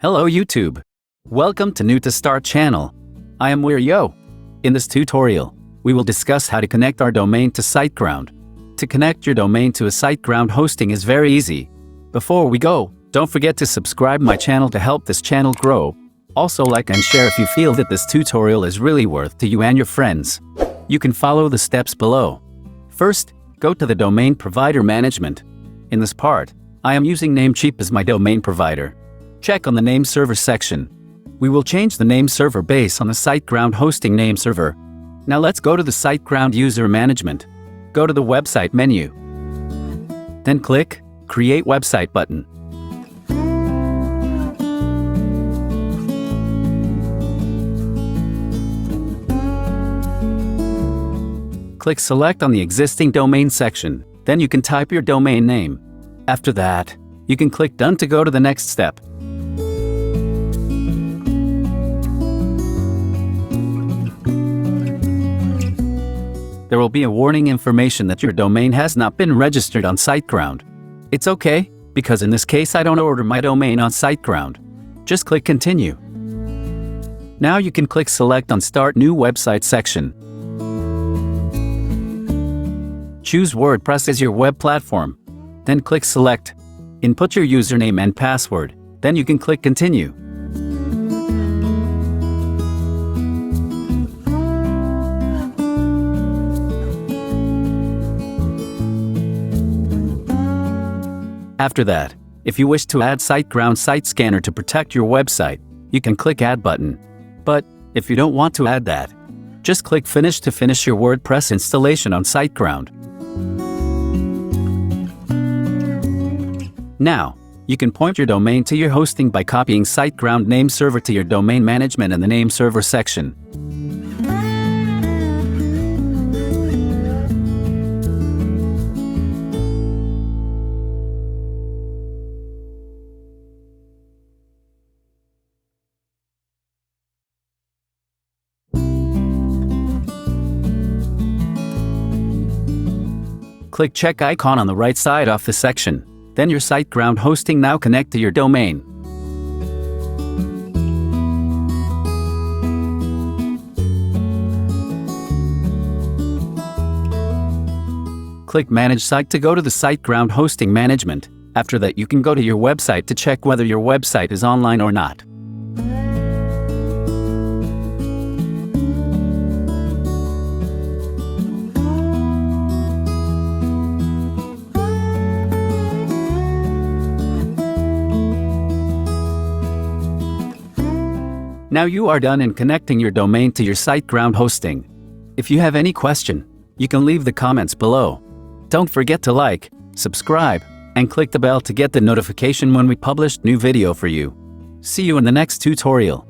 Hello YouTube! Welcome to New to Start channel. I am Wiryo. In this tutorial, we will discuss how to connect our domain to Siteground. To connect your domain to a Siteground hosting is very easy. Before we go, don't forget to subscribe my channel to help this channel grow. Also like and share if you feel that this tutorial is really worth to you and your friends. You can follow the steps below. First, go to the Domain Provider Management. In this part, I am using Namecheap as my domain provider. Check on the Nameserver section. We will change the Nameserver based on the Siteground hosting Nameserver. Now let's go to the Siteground User Management. Go to the Website menu. Then click Create Website button. Click Select on the existing domain section. Then you can type your domain name. After that, you can click Done to go to the next step. There will be a warning information that your domain has not been registered on Siteground. It's okay, because in this case I don't order my domain on Siteground. Just click Continue. Now you can click Select on Start New Website section. Choose WordPress as your web platform. Then click Select. Input your username and password. Then you can click Continue. After that, if you wish to add Siteground Site Scanner to protect your website, you can click Add button. But if you don't want to add that, just click Finish to finish your WordPress installation on Siteground. Now, you can point your domain to your hosting by copying Siteground Nameserver to your domain management in the Nameserver section. Click check icon on the right side of the section. Then your Siteground hosting now connect to your domain. Click Manage Site to go to the Siteground hosting management. After that you can go to your website to check whether your website is online or not. Now you are done in connecting your domain to your Siteground hosting. If you have any question, you can leave the comments below. Don't forget to like, subscribe, and click the bell to get the notification when we publish new video for you. See you in the next tutorial.